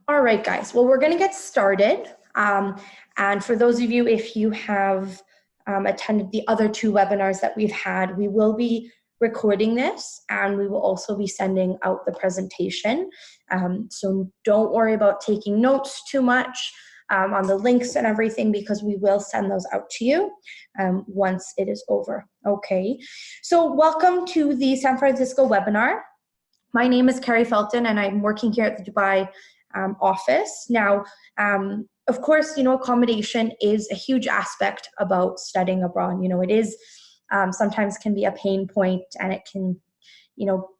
All right, guys. Well, we're going to get started. And for those of you, if you have attended the other two webinars that we've had, we will be recording this and we will also be sending out the presentation. So don't worry about taking notes too much on the links and everything, because we will send those out to you once it is over. Okay. So welcome to the San Francisco webinar. My name is Carrie Felton and I'm working here at the Dubai office. Now, of course, accommodation is a huge aspect about studying abroad. It is sometimes can be a pain point, and it can,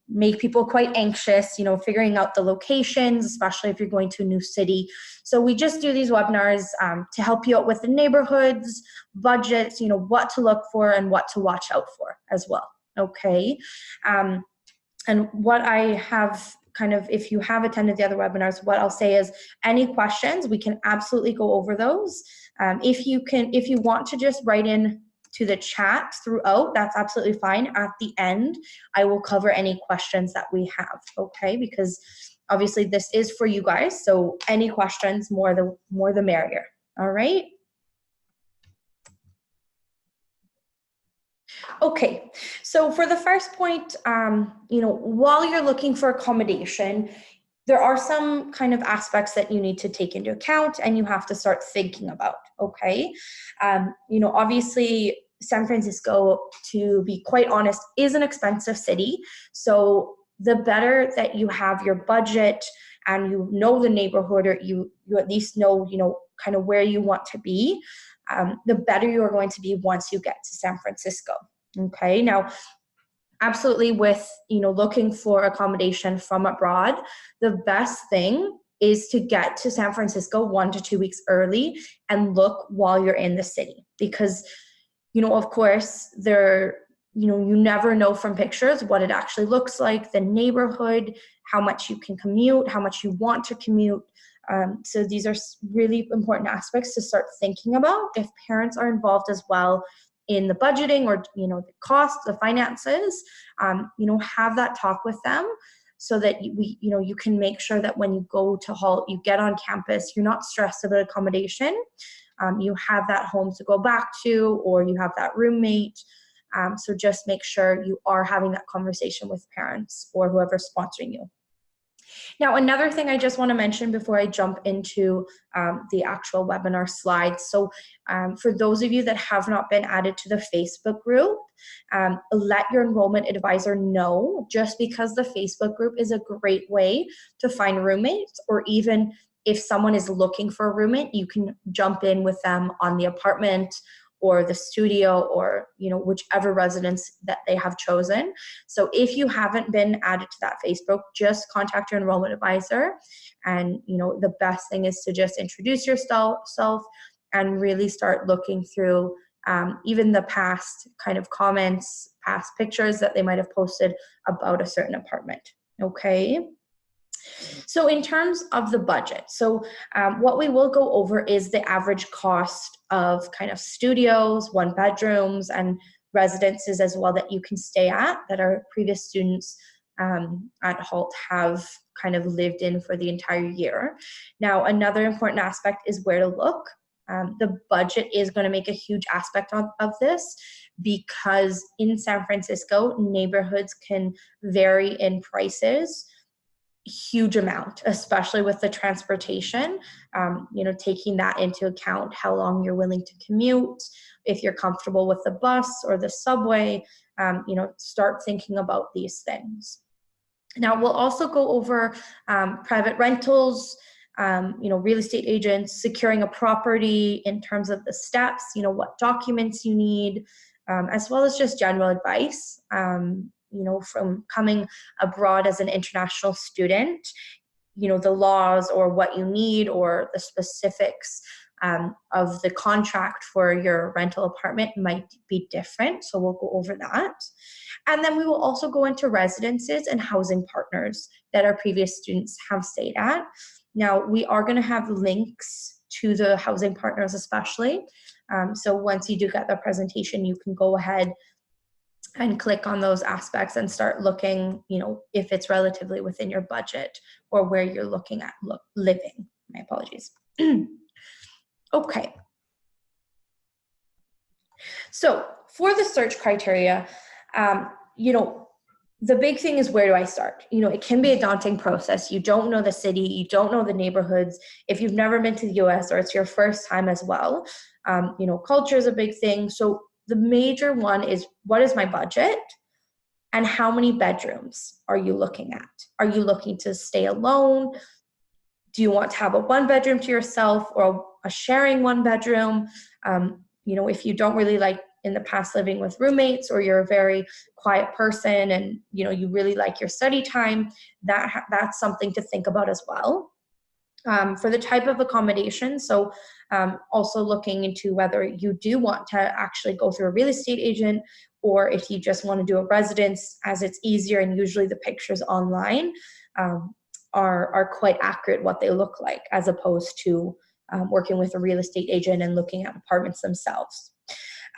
make people quite anxious, figuring out the locations, especially if you're going to a new city. So we just do these webinars to help you out with the neighborhoods, budgets, what to look for and what to watch out for as well. Okay. And what I have if you have attended the other webinars, what I'll say is any questions, we can absolutely go over those. If you want to just write in to the chat throughout, that's absolutely fine. At the end, I will cover any questions that we have, okay? Because obviously this is for you guys, so any questions, more the merrier, all right? Okay, so for the first point, while you're looking for accommodation, there are some kind of aspects that you need to take into account and you have to start thinking about, okay? Obviously, San Francisco, to be quite honest, is an expensive city. So the better that you have your budget and you know the neighborhood, or you at least know, kind of where you want to be, the better you are going to be once you get to San Francisco. Okay, now, absolutely with, looking for accommodation from abroad, the best thing is to get to San Francisco 1 to 2 weeks early and look while you're in the city. Because, of course, you never know from pictures what it actually looks like, the neighborhood, how much you can commute, how much you want to commute. So these are really important aspects to start thinking about. If parents are involved as well in the budgeting or, the costs, the finances, have that talk with them so that you can make sure that when you go to Halt, you get on campus, you're not stressed about accommodation. You have that home to go back to, or you have that roommate. So just make sure you are having that conversation with parents or whoever's sponsoring you. Now, another thing I just want to mention before I jump into the actual webinar slides. So for those of you that have not been added to the Facebook group, let your enrollment advisor know, just because the Facebook group is a great way to find roommates, or even if someone is looking for a roommate, you can jump in with them on the apartment or the studio, or whichever residence that they have chosen. So if you haven't been added to that Facebook, just contact your enrollment advisor. And the best thing is to just introduce yourself and really start looking through even the past kind of comments, past pictures that they might have posted about a certain apartment. Okay. So in terms of the budget, so what we will go over is the average cost of kind of studios, 1-bedrooms, and residences as well that you can stay at, that our previous students at Halt have kind of lived in for the entire year. Now, another important aspect is where to look. The budget is going to make a huge aspect of this, because in San Francisco, neighborhoods can vary in prices huge amount, especially with the transportation, taking that into account, how long you're willing to commute, if you're comfortable with the bus or the subway, start thinking about these things. Now, we'll also go over private rentals, real estate agents, securing a property in terms of the steps, what documents you need, as well as just general advice. From coming abroad as an international student, the laws or what you need, or the specifics of the contract for your rental apartment might be different. So we'll go over that. And then we will also go into residences and housing partners that our previous students have stayed at. Now, we are going to have links to the housing partners especially. So once you do get the presentation, you can go ahead and click on those aspects and start looking, if it's relatively within your budget or where you're looking at living. My apologies. Okay. So for the search criteria, the big thing is, where do I start? It can be a daunting process. You don't know the city, you don't know the neighborhoods. If you've never been to the US or it's your first time as well, culture is a big thing. So the major one is, what is my budget and how many bedrooms are you looking at? Are you looking to stay alone? Do you want to have a 1-bedroom to yourself or a sharing 1-bedroom? If you don't really like in the past living with roommates, or you're a very quiet person and you really like your study time, that's something to think about as well. For the type of accommodation, so also looking into whether you do want to actually go through a real estate agent, or if you just want to do a residence, as it's easier, and usually the pictures online are quite accurate what they look like, as opposed to working with a real estate agent and looking at apartments themselves.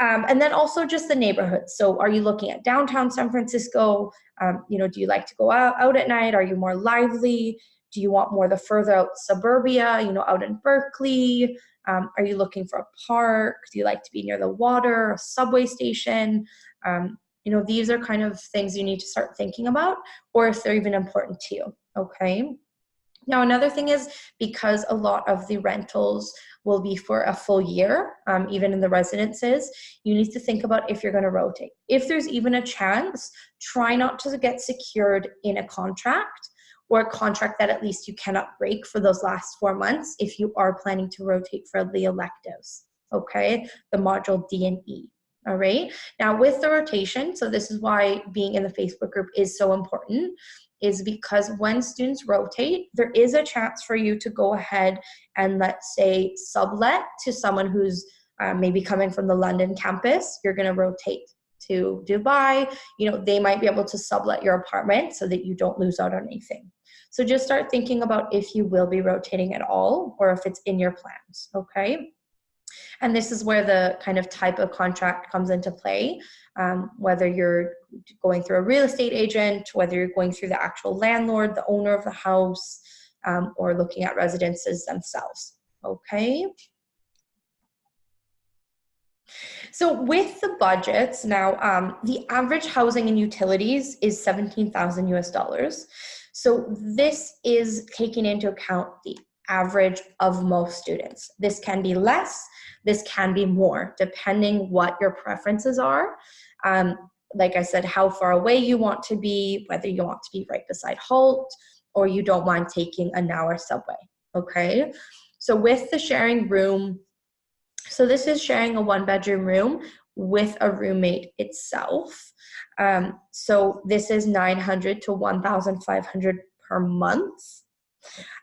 And then also just the neighborhood. So are you looking at downtown San Francisco? Do you like to go out at night? Are you more lively? Do you want more the further out suburbia, out in Berkeley? Are you looking for a park? Do you like to be near the water, a subway station? These are kind of things you need to start thinking about, or if they're even important to you, okay? Now, another thing is, because a lot of the rentals will be for a full year, even in the residences, you need to think about if you're going to rotate. If there's even a chance, try not to get secured in a contract, or a contract that at least you cannot break for those last 4 months if you are planning to rotate for the electives, okay? The module D and E. All right. Now with the rotation, so this is why being in the Facebook group is so important, is because when students rotate, there is a chance for you to go ahead and, let's say, sublet to someone who's maybe coming from the London campus. You're going to rotate to Dubai. They might be able to sublet your apartment so that you don't lose out on anything. So just start thinking about if you will be rotating at all, or if it's in your plans, okay? And this is where the kind of type of contract comes into play, whether you're going through a real estate agent, whether you're going through the actual landlord, the owner of the house, or looking at residences themselves, okay? So with the budgets now, the average housing and utilities is $17,000 US. So this is taking into account the average of most students. This can be less, this can be more, depending what your preferences are. Like I said, how far away you want to be, whether you want to be right beside Holt, or you don't mind taking an hour subway, okay? So with the sharing room, so this is sharing a 1-bedroom room with a roommate itself. So this is $900 to $1,500 per month.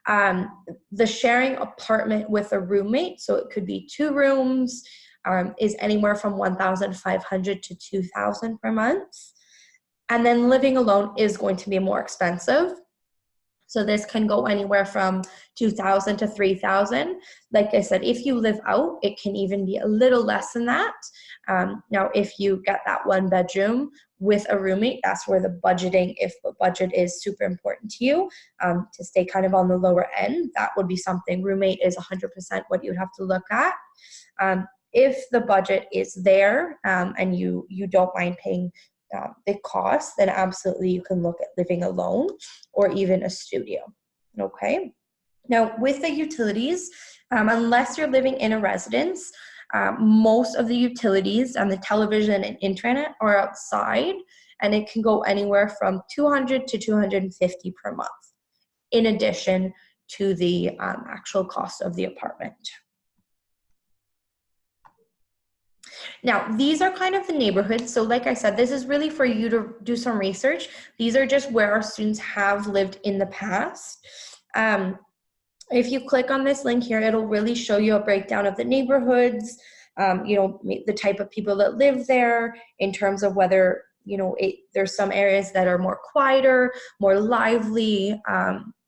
The sharing apartment with a roommate, so it could be 2 rooms, is anywhere from $1,500 to $2,000 per month. And then living alone is going to be more expensive. So this can go anywhere from $2,000 to $3,000. Like I said, if you live out, it can even be a little less than that. Now, if you get that 1-bedroom with a roommate, that's where the budgeting, if the budget is super important to you, to stay kind of on the lower end, that would be something. Roommate is 100% what you would have to look at. If the budget is there, and you don't mind paying the cost, then absolutely you can look at living alone or even a studio, okay? Now with the utilities, unless you're living in a residence, most of the utilities and the television and internet are outside, and it can go anywhere from $200 to $250 per month, in addition to the actual cost of the apartment. Now, these are kind of the neighborhoods. So like I said, this is really for you to do some research. These are just where our students have lived in the past. If you click on this link here, it'll really show you a breakdown of the neighborhoods, the type of people that live there, in terms of whether, there's some areas that are more quieter, more lively,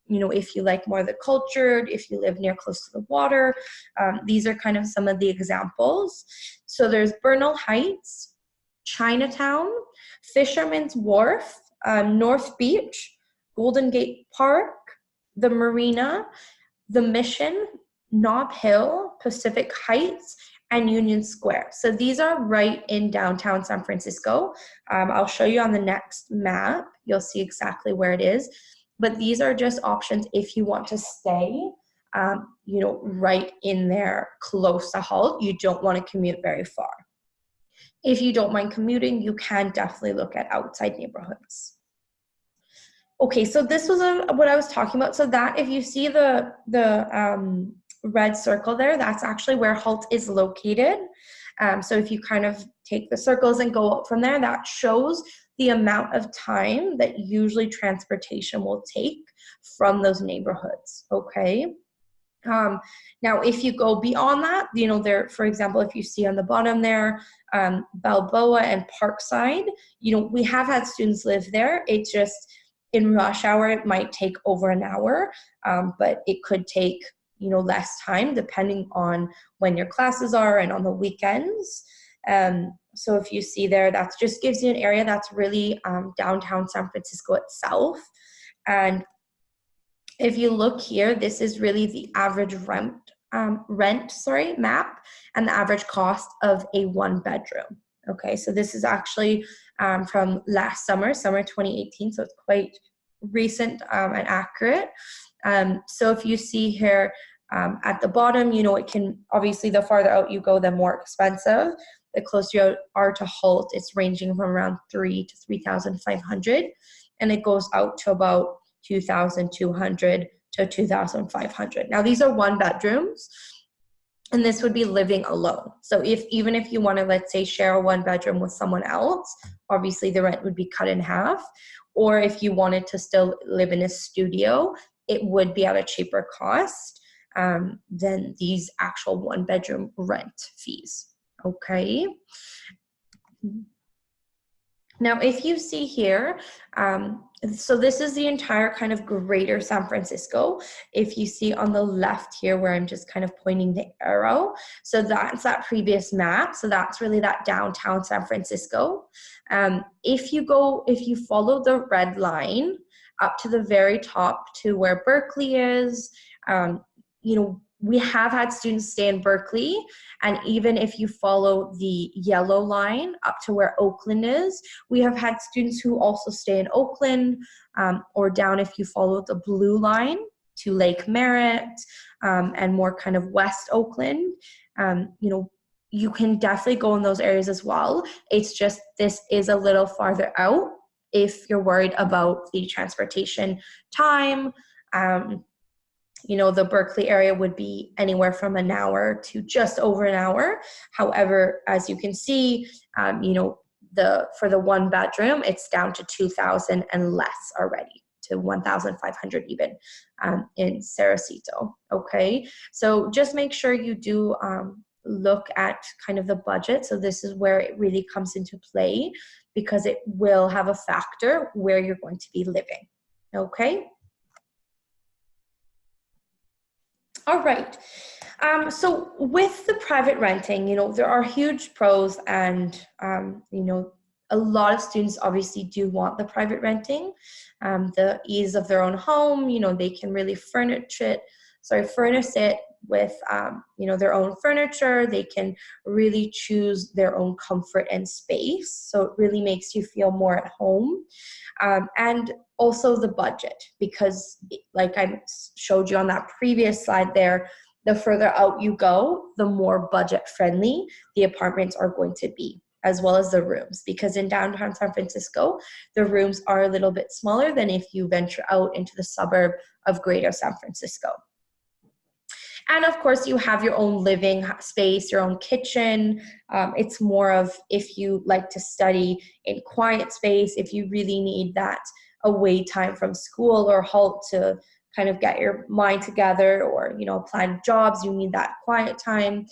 if you like more the cultured, if you live near close to the water. These are kind of some of the examples. So there's Bernal Heights, Chinatown, Fisherman's Wharf, North Beach, Golden Gate Park, the Marina, the Mission, Nob Hill, Pacific Heights, and Union Square. So these are right in downtown San Francisco. I'll show you on the next map. You'll see exactly where it is. But these are just options if you want to stay, right in there close to Halt. You don't want to commute very far. If you don't mind commuting, you can definitely look at outside neighborhoods. Okay, so this was what I was talking about. So that, if you see the red circle there, that's actually where Halt is located. So if you kind of take the circles and go up from there, that shows the amount of time that usually transportation will take from those neighborhoods, okay? Now, if you go beyond that, there, for example, if you see on the bottom there, Balboa and Parkside, we have had students live there. It's just in rush hour, it might take over an hour, but it could take, less time depending on when your classes are and on the weekends. So if you see there, that just gives you an area that's really downtown San Francisco itself. And if you look here, this is really the average rent map and the average cost of a 1-bedroom. Okay, so this is actually from last summer 2018, so it's quite recent and accurate. So if you see here at the bottom, it can, obviously the farther out you go, the more expensive. The closer you are to Halt, it's ranging from around $3,000 to $3,500, and it goes out to about $2,200 to $2,500. Now these are 1-bedrooms, and this would be living alone. So even if you want to, let's say, share a 1-bedroom with someone else, obviously the rent would be cut in half. Or if you wanted to still live in a studio, it would be at a cheaper cost than these actual 1-bedroom rent fees. Okay. Now, if you see here, so this is the entire kind of greater San Francisco. If you see on the left here where I'm just kind of pointing the arrow, so that's that previous map. So that's really that downtown San Francisco. If you follow the red line up to the very top to where Berkeley is, we have had students stay in Berkeley, and even if you follow the yellow line up to where Oakland is, we have had students who also stay in Oakland, or down if you follow the blue line to Lake Merritt, and more kind of West Oakland. You can definitely go in those areas as well. It's just this is a little farther out if you're worried about the transportation time. The Berkeley area would be anywhere from an hour to just over an hour. However, as you can see, for the 1-bedroom, it's down to $2,000 and less already, to $1,500 even in Sarasito. Okay, so just make sure you do look at kind of the budget. So this is where it really comes into play, because it will have a factor where you're going to be living. Okay. All right. So with the private renting, there are huge pros, and, a lot of students obviously do want the private renting, the ease of their own home. They can really furnish it with, their own furniture. They can really choose their own comfort and space. So it really makes you feel more at home. And also the budget, because like I showed you on that previous slide there, the further out you go, the more budget friendly the apartments are going to be, as well as the rooms, because in downtown San Francisco, the rooms are a little bit smaller than if you venture out into the suburb of greater San Francisco. And of course, you have your own living space, your own kitchen. It's more of if you like to study in quiet space, if you really need that away time from school or Halt to kind of get your mind together, or, apply jobs, you need that quiet time.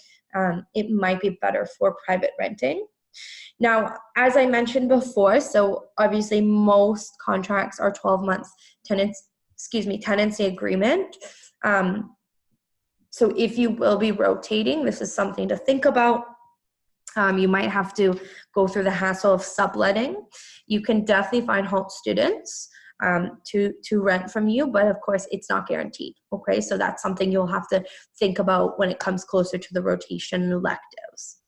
It might be better for private renting. Now, as I mentioned before, so obviously most contracts are 12 months tenancy agreement. So if you will be rotating, this is something to think about. You might have to go through the hassle of subletting. You can definitely find Holt students to rent from you, but of course it's not guaranteed. Okay, so that's something you'll have to think about when it comes closer to the rotation and electives.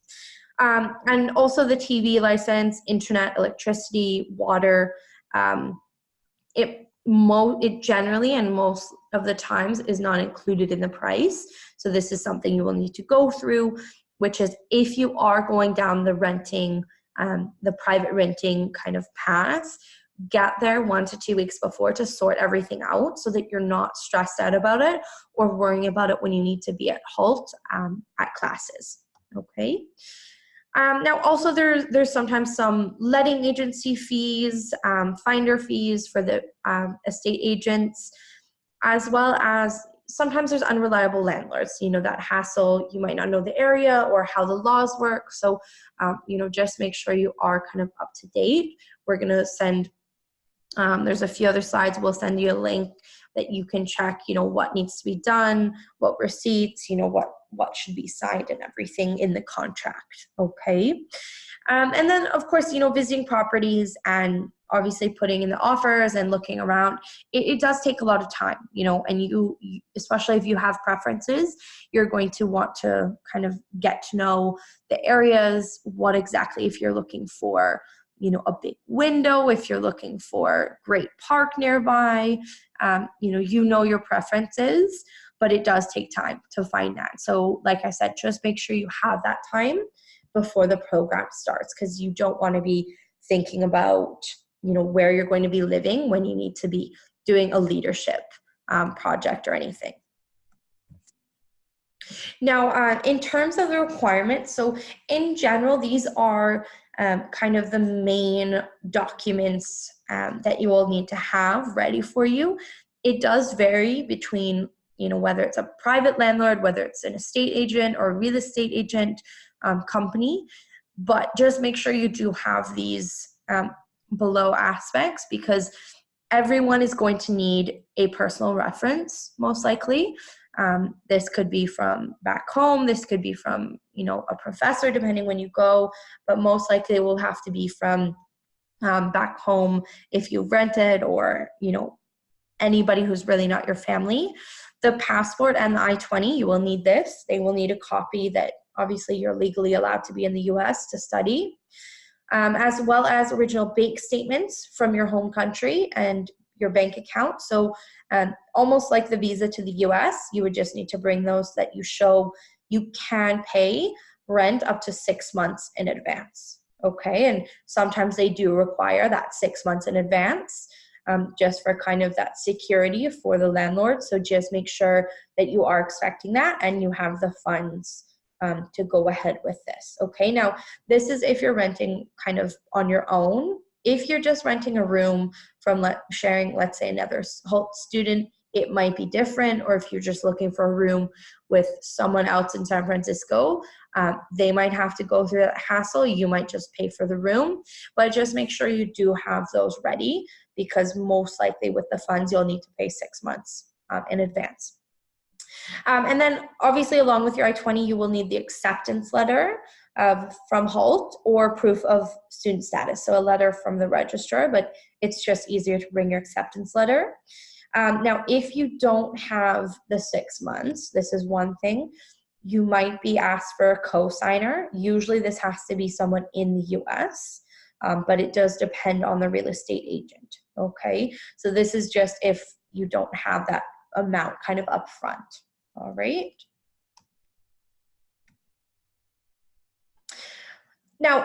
And also the TV license, internet, electricity, water. It generally and most of the times is not included in the price. So this is something you will need to go through, which is if you are going down the renting, the private renting kind of path, get there 1 to 2 weeks before to sort everything out so that you're not stressed out about it or worrying about it when you need to be at Holt at classes. Okay. Now, also there's sometimes some letting agency fees, finder fees for the estate agents, as well as sometimes there's unreliable landlords. You know, that hassle, you might not know the area or how the laws work. So, just make sure you are kind of up to date. We're going to send, there's a few other slides. We'll send you a link that you can check, what needs to be done, what receipts, what should be signed and everything in the contract. Okay. And then of course, visiting properties and obviously putting in the offers and looking around, it does take a lot of time, and you, especially if you have preferences, you're going to want to kind of get to know the areas, what exactly, if you're looking for, a big window, if you're looking for great park nearby, your preferences, but it does take time to find that. So like I said, just make sure you have that time before the program starts, because you don't want to be thinking about, where you're going to be living when you need to be doing a leadership project or anything. Now, in terms of the requirements, so in general, these are kind of the main documents that you will need to have ready for you. It does vary between, whether it's a private landlord, whether it's an estate agent or a real estate agent company, but just make sure you do have these below aspects, because everyone is going to need a personal reference, most likely. This could be from back home. This could be from, a professor, depending when you go, but most likely it will have to be from back home if you've rented, or, anybody who's really not your family. The passport and the I-20, you will need this. They will need a copy that obviously you're legally allowed to be in the US to study, as well as original bank statements from your home country and your bank account. So almost like the visa to the US, you would just need to bring those that you show you can pay rent up to 6 months in advance. Okay, and sometimes they do require that 6 months in advance, just for kind of that security for the landlord. So just make sure that you are expecting that and you have the funds to go ahead with this. Okay, now this is if you're renting kind of on your own. If you're just renting a room from sharing, let's say, another Holt student, it might be different. Or if you're just looking for a room with someone else in San Francisco, they might have to go through that hassle. You might just pay for the room, but just make sure you do have those ready, because most likely with the funds, you'll need to pay 6 months in advance. And then obviously along with your I-20, you will need the acceptance letter from Holt or proof of student status. So a letter from the registrar, but it's just easier to bring your acceptance letter. Now, if you don't have the 6 months, this is one thing, you might be asked for a co-signer. Usually this has to be someone in the US, but it does depend on the real estate agent. Okay, so this is just if you don't have that amount kind of upfront. All right. Now,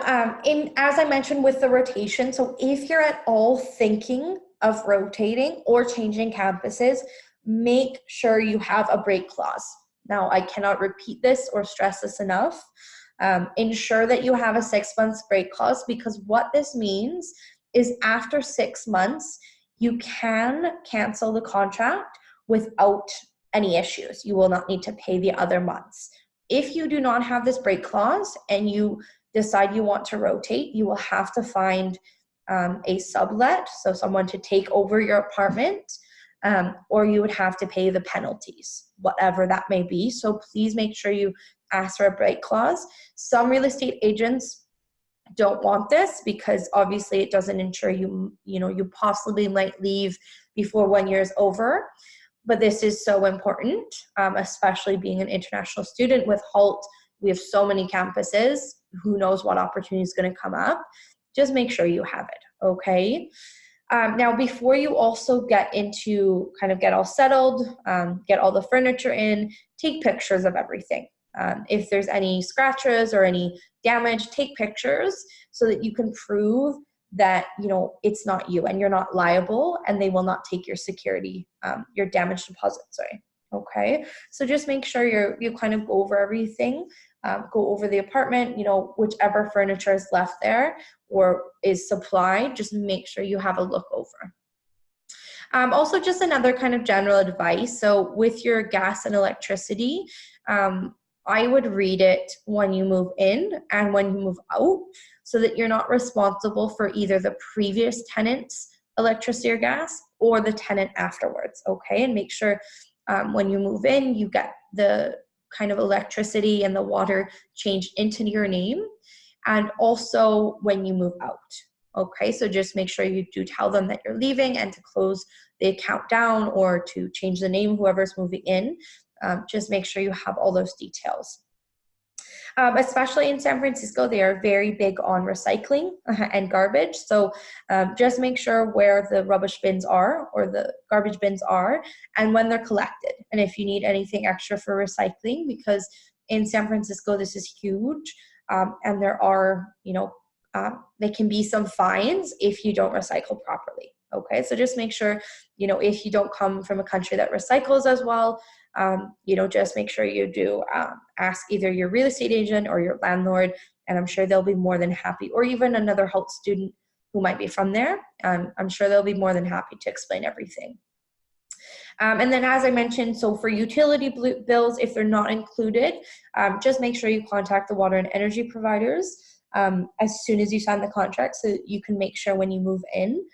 as I mentioned with the rotation, so if you're at all thinking of rotating or changing campuses, make sure you have a break clause. Now, I cannot repeat this or stress this enough. Ensure that you have a 6 months break clause, because what this means is after 6 months, you can cancel the contract without any issues. You will not need to pay the other months. If you do not have this break clause and you decide you want to rotate, you will have to find a sublet, so someone to take over your apartment or you would have to pay the penalties, whatever that may be. So please make sure you ask for a break clause. Some real estate agents don't want this because obviously it doesn't ensure you possibly might leave before 1 year is over. But this is so important, especially being an international student with HALT. We have so many campuses. Who knows what opportunity is going to come up? Just make sure you have it, okay? Now, before you also get get all settled, get all the furniture in, take pictures of everything. If there's any scratches or any damage, take pictures so that you can prove that it's not you and you're not liable, and they will not take your damage deposit, okay? So just make sure you kind of go over everything, go over the apartment, whichever furniture is left there or is supplied, just make sure you have a look over. Also, just another kind of general advice. So with your gas and electricity, I would read it when you move in and when you move out, so that you're not responsible for either the previous tenant's electricity or gas or the tenant afterwards, okay? And make sure when you move in, you get the kind of electricity and the water changed into your name, and also when you move out, okay? So just make sure you do tell them that you're leaving and to close the account down or to change the name, whoever's moving in. Just make sure you have all those details. Especially in San Francisco, they are very big on recycling and garbage. So just make sure where the rubbish bins are or the garbage bins are and when they're collected. And if you need anything extra for recycling, because in San Francisco, this is huge. And there are, there can be some fines if you don't recycle properly. Okay, so just make sure, if you don't come from a country that recycles as well, just make sure you do ask either your real estate agent or your landlord, and I'm sure they'll be more than happy, or even another HALT student who might be from there. I'm sure they'll be more than happy to explain everything. And then, as I mentioned, so for utility bills, if they're not included, just make sure you contact the water and energy providers as soon as you sign the contract, so that you can make sure when you move in,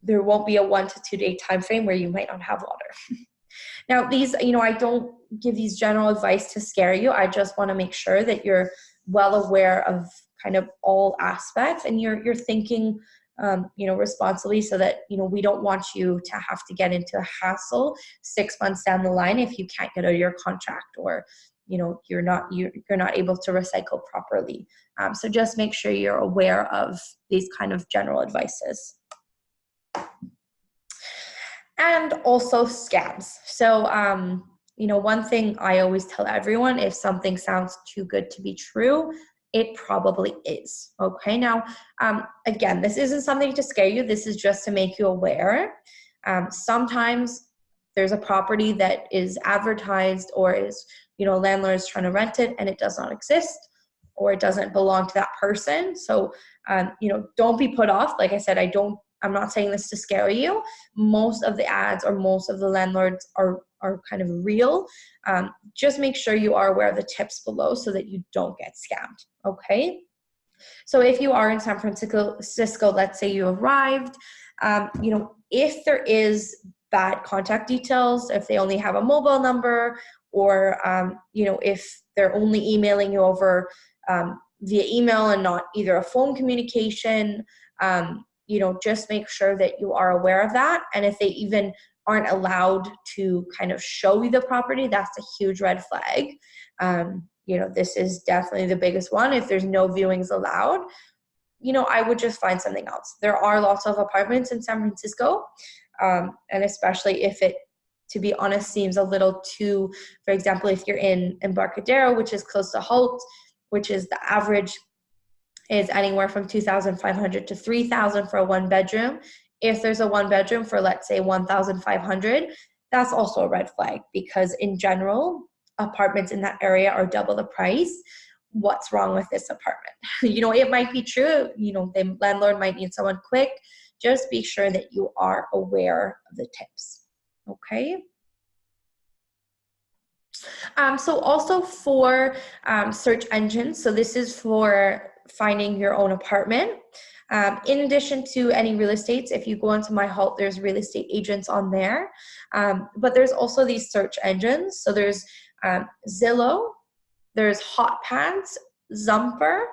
there won't be a 1 to 2 day time frame where you might not have water. Now, these, I don't give these general advice to scare you. I just want to make sure that you're well aware of kind of all aspects, and you're thinking, responsibly, so that, we don't want you to have to get into a hassle 6 months down the line if you can't get out of your contract, or, you're not able to recycle properly. So just make sure you're aware of these kind of general advices. And also scams. So, one thing I always tell everyone, if something sounds too good to be true, it probably is. Okay, now, again, this isn't something to scare you. This is just to make you aware. Sometimes there's a property that is advertised or is, landlord is trying to rent it and it does not exist, or it doesn't belong to that person. So, don't be put off. Like I said, I'm not saying this to scare you. Most of the ads or most of the landlords are kind of real. Just make sure you are aware of the tips below so that you don't get scammed, okay? So if you are in San Francisco, let's say you arrived, if there is bad contact details, if they only have a mobile number, or, if they're only emailing you over via email and not either a phone communication, just make sure that you are aware of that. And if they even aren't allowed to kind of show you the property, that's a huge red flag. This is definitely the biggest one. If there's no viewings allowed, I would just find something else. There are lots of apartments in San Francisco, and especially if it, to be honest, seems a little too, for example, if you're in Embarcadero, which is close to HALT, which is the average is anywhere from $2,500 to $3,000 for a 1-bedroom. If there's a 1-bedroom for, let's say, $1,500, that's also a red flag, because in general, apartments in that area are double the price. What's wrong with this apartment? It might be true. The landlord might need someone quick. Just be sure that you are aware of the tips. Okay. So also for search engines, so this is for finding your own apartment. In addition to any real estates, if you go onto my Halt, there's real estate agents on there. But there's also these search engines. So there's Zillow, there's HotPads, Zumper,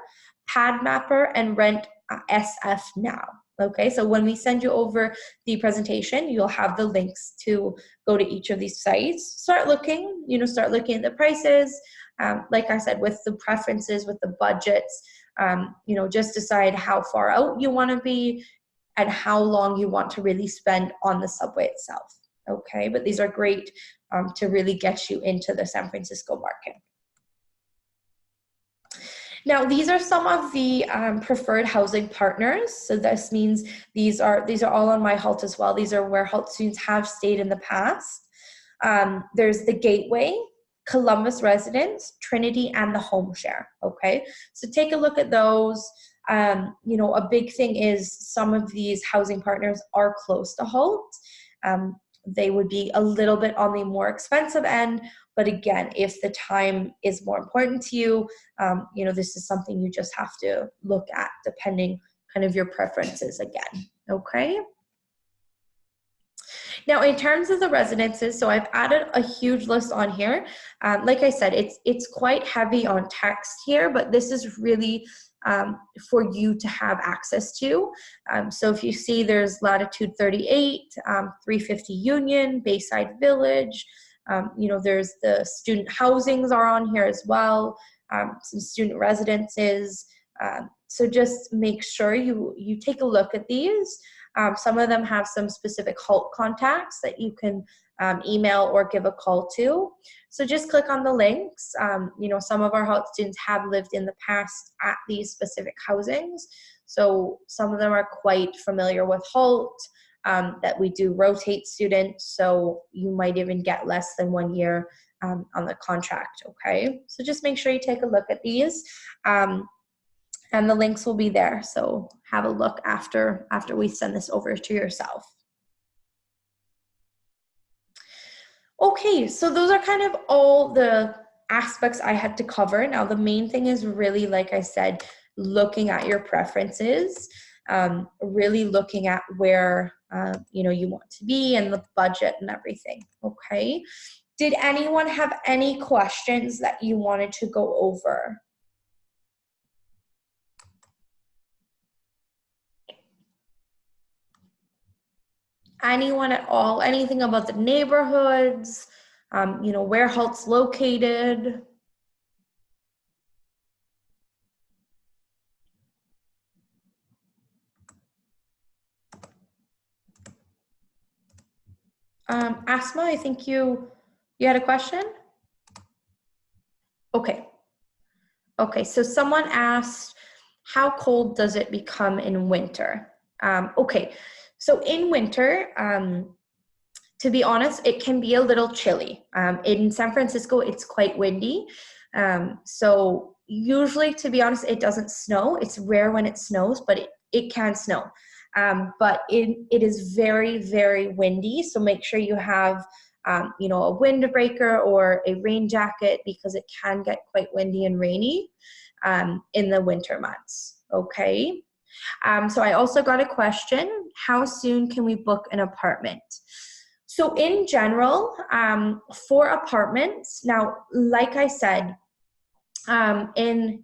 PadMapper, and Rent SF Now. Okay, so when we send you over the presentation, you'll have the links to go to each of these sites. Start looking, start looking at the prices. Like I said, with the preferences, with the budgets, just decide how far out you want to be and how long you want to really spend on the subway itself. Okay, but these are great to really get you into the San Francisco market. Now, these are some of the preferred housing partners. So this means these are all on my Halt as well. These are where Halt students have stayed in the past. There's the Gateway, Columbus Residence, Trinity, and the Home Share. Okay, so take a look at those. A big thing is some of these housing partners are close to Halt. They would be a little bit on the more expensive end, but again, if the time is more important to you, this is something you just have to look at depending kind of your preferences again, okay? Now, in terms of the residences, so I've added a huge list on here. Like I said, it's quite heavy on text here, but this is really for you to have access to. So if you see there's Latitude 38, 350 Union, Bayside Village, there's the student housings are on here as well, some student residences. So just make sure you take a look at these. Some of them have some specific Halt contacts that you can email or give a call to. So just click on the links. Some of our Halt students have lived in the past at these specific housings. So some of them are quite familiar with Halt, that we do rotate students. So you might even get less than 1 year on the contract, okay? So just make sure you take a look at these. And the links will be there. So have a look after we send this over to yourself. Okay, so those are kind of all the aspects I had to cover. Now, the main thing is really, like I said, looking at your preferences, really looking at where you want to be and the budget and everything, okay? Did anyone have any questions that you wanted to go over? Anyone at all? Anything about the neighborhoods? Where Halt's located? Asma, I think you had a question? Okay. Okay, so someone asked, how cold does it become in winter? Okay, so in winter, to be honest, it can be a little chilly. In San Francisco, it's quite windy. So usually, to be honest, it doesn't snow. It's rare when it snows, but it can snow. But it is very, very windy. So make sure you have, a windbreaker or a rain jacket because it can get quite windy and rainy in the winter months, okay? So I also got a question, how soon can we book an apartment? So in general, for apartments, now, like I said, in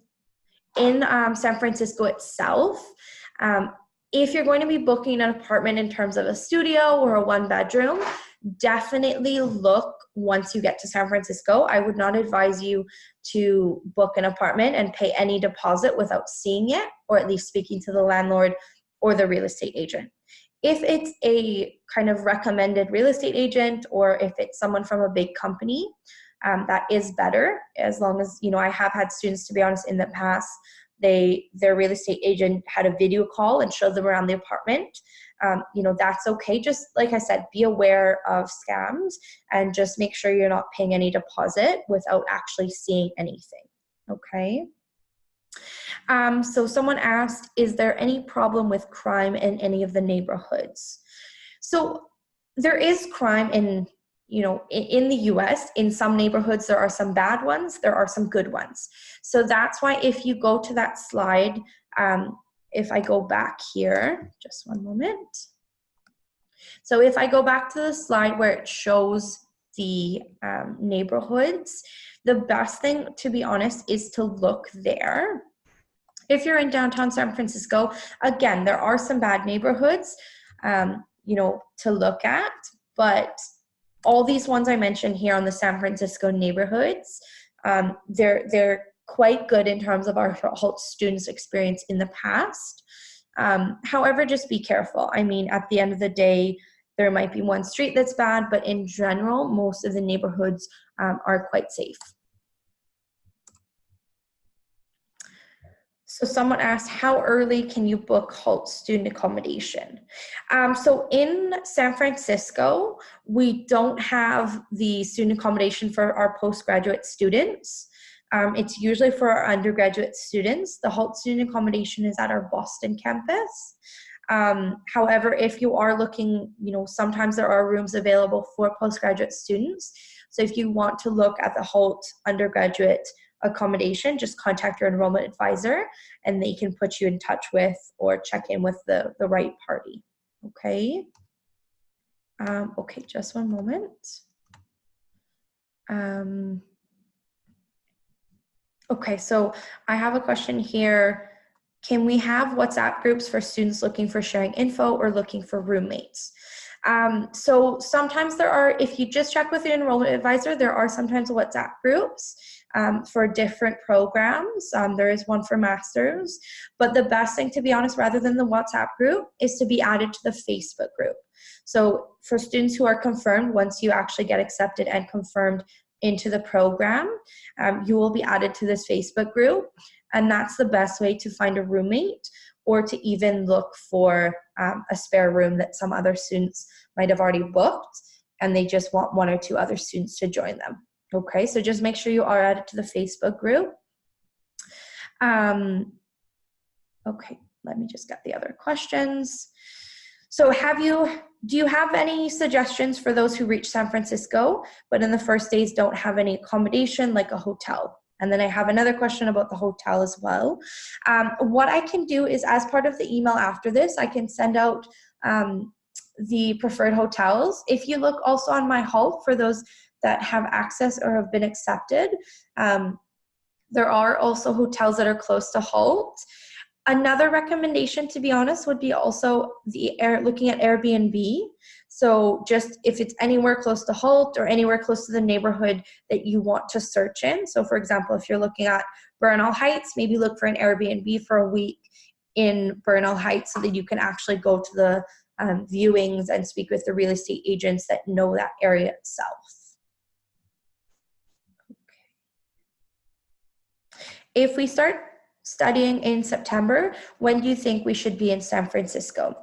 San Francisco itself, if you're going to be booking an apartment in terms of a studio or a 1-bedroom, definitely look once you get to San Francisco. I would not advise you to book an apartment and pay any deposit without seeing it, or at least speaking to the landlord or the real estate agent. If it's a kind of recommended real estate agent, or if it's someone from a big company, that is better, as long as, I have had students, to be honest, in the past, their real estate agent had a video call and showed them around the apartment. That's okay. Just like I said, be aware of scams and just make sure you're not paying any deposit without actually seeing anything, okay? So someone asked, is there any problem with crime in any of the neighborhoods? So there is crime in the US. In some neighborhoods, there are some bad ones, there are some good ones. So that's why if you go to that slide, if I go back here, just one moment. So if I go back to the slide where it shows the neighborhoods, the best thing, to be honest, is to look there. If you're in downtown San Francisco, again, there are some bad neighborhoods, you know, to look at, but all these ones I mentioned here on the San Francisco neighborhoods, they're quite good in terms of our HALT students' experience in the past. However, just be careful. I mean, at the end of the day, there might be one street that's bad, but in general, most of the neighborhoods are quite safe. So someone asked, how early can you book HALT student accommodation? So in San Francisco, we don't have the student accommodation for our postgraduate students. It's usually for our undergraduate students. The HALT student accommodation is at our Boston campus. However, if you are looking, you know, sometimes there are rooms available for postgraduate students. So if you want to look at the HALT undergraduate accommodation, just contact your enrollment advisor and they can put you in touch with or check in with the right party. Okay. Okay, just one moment. Okay, so I have a question here. Can we have WhatsApp groups for students looking for sharing info or looking for roommates? So sometimes there are, if you just check with your enrollment advisor, there are sometimes WhatsApp groups for different programs. There is one for masters, but the best thing, to be honest, rather than the WhatsApp group, is to be added to the Facebook group. So for students who are confirmed, once you actually get accepted and confirmed into the program, you will be added to this Facebook group, and that's the best way to find a roommate or to even look for a spare room that some other students might have already booked and they just want one or two other students to join them. Okay, so just make sure you are added to the Facebook group. Okay, let me just get the other questions. So do you have any suggestions for those who reach San Francisco, but in the first days don't have any accommodation like a hotel? And then I have another question about the hotel as well. What I can do is, as part of the email after this, I can send out the preferred hotels. If you look also on my HALT for those that have access or have been accepted, there are also hotels that are close to HALT. Another recommendation, to be honest, would be also looking at Airbnb. So just if it's anywhere close to HALT or anywhere close to the neighborhood that you want to search in. So for example, if you're looking at Bernal Heights, maybe look for an Airbnb for a week in Bernal Heights so that you can actually go to the viewings and speak with the real estate agents that know that area itself. Okay. If we start studying in September, when do you think we should be in San Francisco?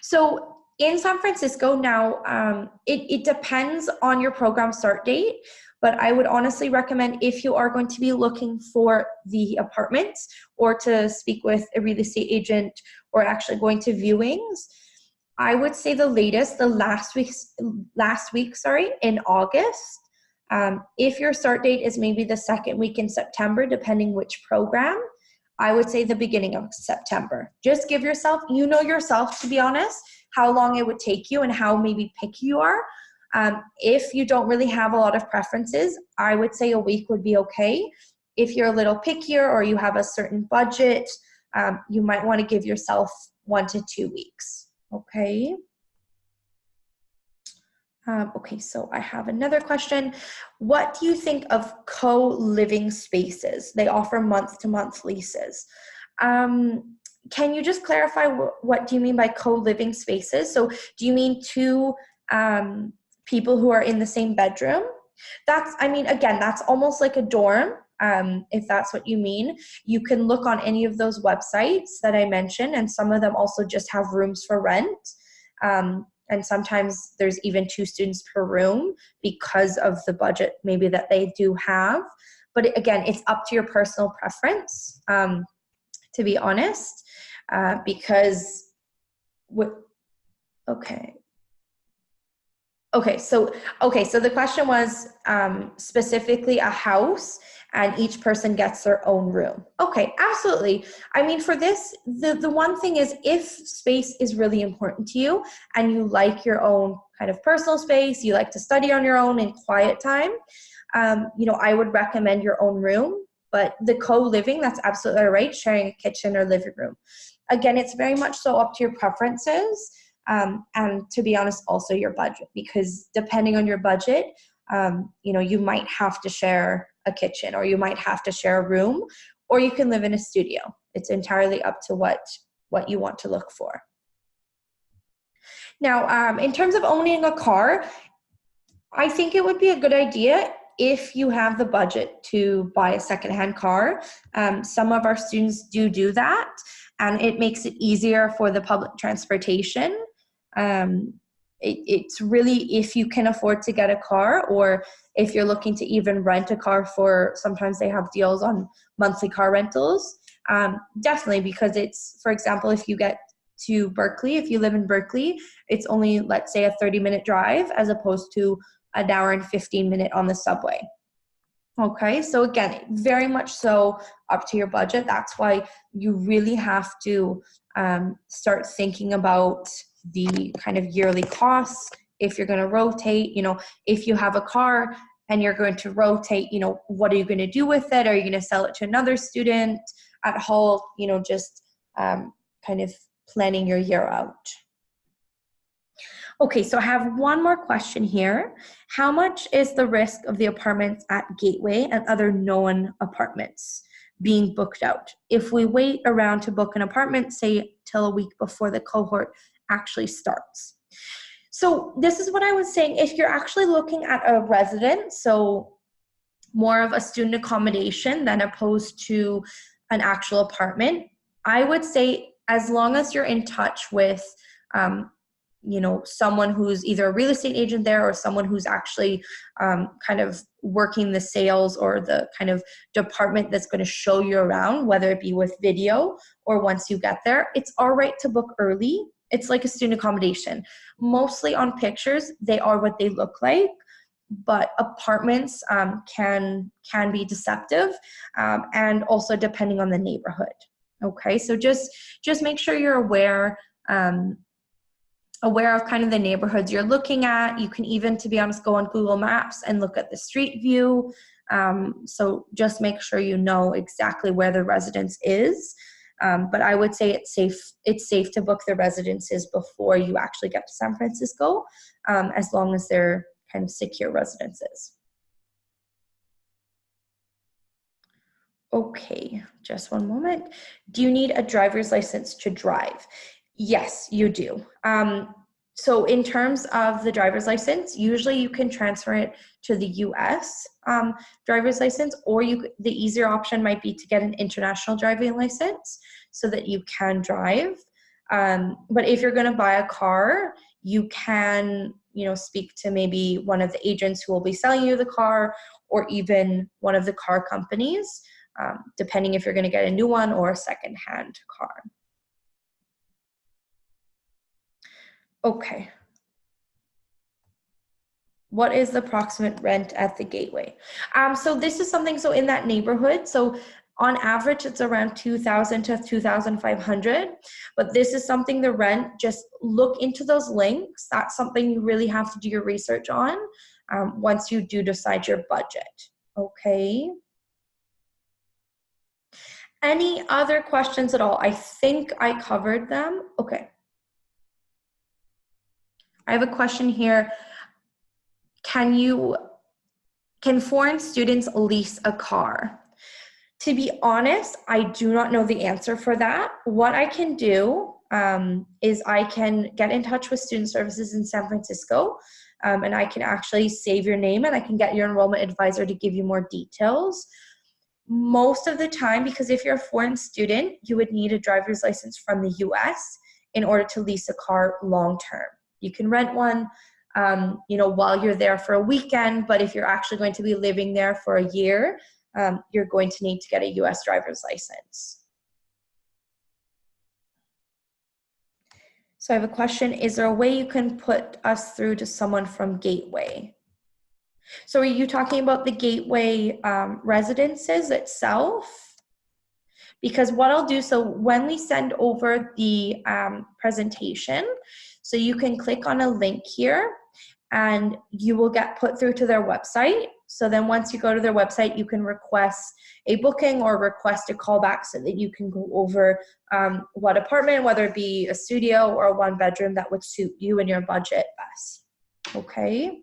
So in San Francisco now, it depends on your program start date, but I would honestly recommend, if you are going to be looking for the apartments or to speak with a real estate agent or actually going to viewings, I would say the latest, the last week, in August. If your start date is maybe the second week in September, depending which program, I would say the beginning of September. Just give yourself, you know yourself, to be honest, how long it would take you and how maybe picky you are. If you don't really have a lot of preferences, I would say a week would be okay. If you're a little pickier or you have a certain budget, you might want to give yourself 1 to 2 weeks, okay? Okay, so I have another question. What do you think of co-living spaces? They offer month-to-month leases. Can you just clarify what do you mean by co-living spaces? So do you mean two people who are in the same bedroom? I mean, again, that's almost like a dorm, if that's what you mean. You can look on any of those websites that I mentioned, and some of them also just have rooms for rent. And sometimes there's even 2 students per room because of the budget maybe that they do have. But again, it's up to your personal preference, to be honest, because okay. Okay, so the question was specifically a house and each person gets their own room. Okay, absolutely. I mean, for this, the one thing is if space is really important to you and you like your own kind of personal space, you like to study on your own in quiet time, I would recommend your own room. But the co-living, that's absolutely right, sharing a kitchen or living room. Again, it's very much so up to your preferences. And to be honest, also your budget, because depending on your budget, you might have to share a kitchen or you might have to share a room, or you can live in a studio. It's entirely up to what you want to look for. Now, in terms of owning a car, I think it would be a good idea if you have the budget to buy a secondhand car. Some of our students do that, and it makes it easier for the public transportation. It's really if you can afford to get a car, or if you're looking to even rent a car for, sometimes they have deals on monthly car rentals. Definitely, because it's, for example, if you get to Berkeley, if you live in Berkeley, it's only, let's say, a 30-minute drive as opposed to an hour and 15-minute on the subway. Okay, so again, very much so up to your budget. That's why you really have to start thinking about the kind of yearly costs. If you're going to rotate, if you have a car and you're going to rotate, what are you going to do with it? Are you going to sell it to another student at Hull? Just kind of planning your year out. Okay, so I have one more question here. How much is the risk of the apartments at Gateway and other known apartments being booked out if we wait around to book an apartment, say till a week before the cohort actually starts? So this is what I was saying. If you're actually looking at a residence, so more of a student accommodation than opposed to an actual apartment, I would say as long as you're in touch with someone who's either a real estate agent there or someone who's actually kind of working the sales or the kind of department that's going to show you around, whether it be with video or once you get there, it's all right to book early. It's like a student accommodation. Mostly on pictures, they are what they look like, but apartments can be deceptive, and also depending on the neighborhood. Okay, so just make sure you're aware of kind of the neighborhoods you're looking at. You can even, to be honest, go on Google Maps and look at the street view. So just make sure you know exactly where the residence is. But I would say it's safe to book the residences before you actually get to San Francisco, as long as they're kind of secure residences. Okay, just one moment. Do you need a driver's license to drive? Yes, you do. So in terms of the driver's license, usually you can transfer it to the US driver's license, or the easier option might be to get an international driving license so that you can drive. But if you're going to buy a car, you can, speak to maybe one of the agents who will be selling you the car, or even one of the car companies, depending if you're going to get a new one or a second-hand car. Okay. What is the approximate rent at the Gateway? So this is something, so in that neighborhood, so on average, it's around $2,000 to $2,500, but this is something, the rent, just look into those links. That's something you really have to do your research on once you do decide your budget, okay? Any other questions at all? I think I covered them. Okay. I have a question here. Can foreign students lease a car? To be honest, I do not know the answer for that. What I can do is I can get in touch with Student Services in San Francisco, and I can actually save your name and I can get your enrollment advisor to give you more details. Most of the time, because if you're a foreign student, you would need a driver's license from the US in order to lease a car long term. You can rent one while you're there for a weekend, but if you're actually going to be living there for a year, you're going to need to get a US driver's license. So I have a question. Is there a way you can put us through to someone from Gateway? So are you talking about the Gateway residences itself? Because what I'll do, so when we send over the presentation, so you can click on a link here and you will get put through to their website. So then once you go to their website, you can request a booking or request a callback so that you can go over what apartment, whether it be a studio or a one bedroom that would suit you and your budget best. Okay.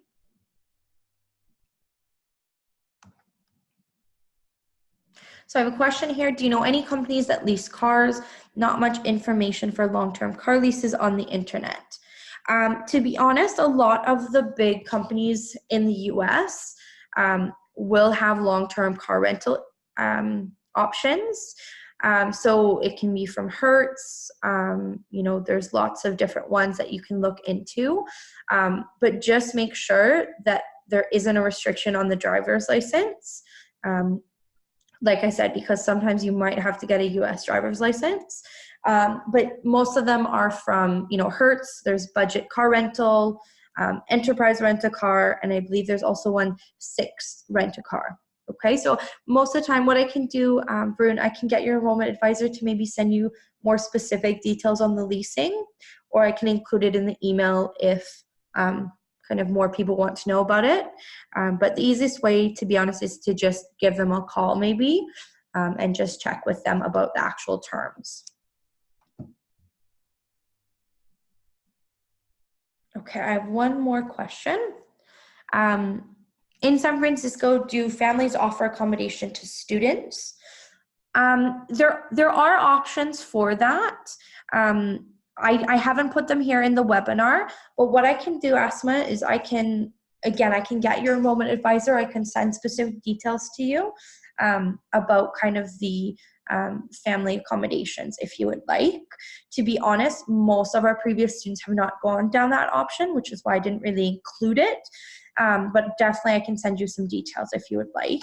So I have a question here. Do you know any companies that lease cars? Not much information for long-term car leases on the internet. To be honest, a lot of the big companies in the US will have long-term car rental options. So it can be from Hertz, there's lots of different ones that you can look into. But just make sure that there isn't a restriction on the driver's license. Like I said, because sometimes you might have to get a US driver's license. But most of them are from, Hertz, there's Budget Car Rental, Enterprise Rent-A-Car, and I believe there's also one Six Rent-A-Car. Okay, so most of the time what I can do, Varun, I can get your enrollment advisor to maybe send you more specific details on the leasing, or I can include it in the email if kind of more people want to know about it. But the easiest way, to be honest, is to just give them a call maybe and just check with them about the actual terms. Okay, I have one more question. In San Francisco, do families offer accommodation to students? There are options for that. I haven't put them here in the webinar, but what I can do, Asma, is I can get your enrollment advisor. I can send specific details to you about kind of the family accommodations if you would like. To be honest, most of our previous students have not gone down that option, which is why I didn't really include it. But definitely I can send you some details if you would like.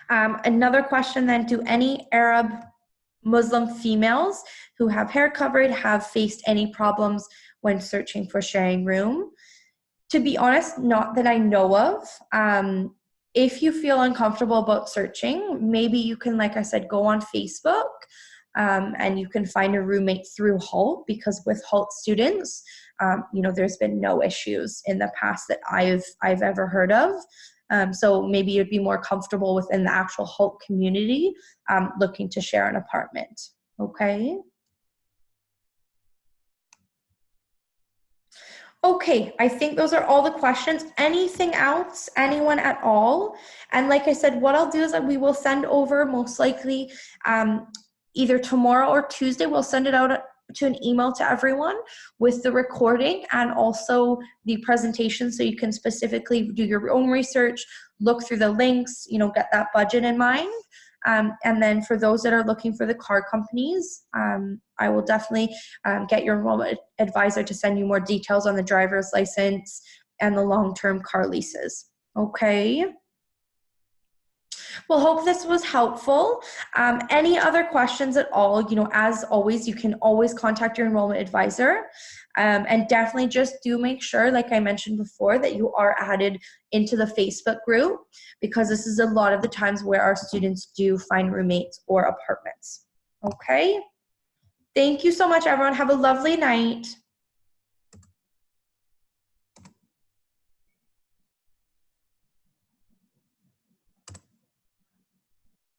Another question then, do any Arab Muslim females who have hair covered have faced any problems when searching for sharing room? To be honest, not that I know of. If you feel uncomfortable about searching, maybe you can, like I said, go on Facebook and you can find a roommate through HALT, because with HALT students, there's been no issues in the past that I've ever heard of. So maybe you'd be more comfortable within the actual HALT community looking to share an apartment. Okay. Okay, I think those are all the questions. Anything else? Anyone at all? And like I said, what I'll do is that we will send over most likely either tomorrow or Tuesday. We'll send it out to an email to everyone with the recording and also the presentation, so you can specifically do your own research, look through the links, get that budget in mind. And then for those that are looking for the car companies, I will definitely get your enrollment advisor to send you more details on the driver's license and the long-term car leases. Okay. Well, hope this was helpful. Any other questions at all, as always, you can always contact your enrollment advisor. And definitely just do make sure, like I mentioned before, that you are added into the Facebook group, because this is a lot of the times where our students do find roommates or apartments. Okay? Thank you so much, everyone. Have a lovely night.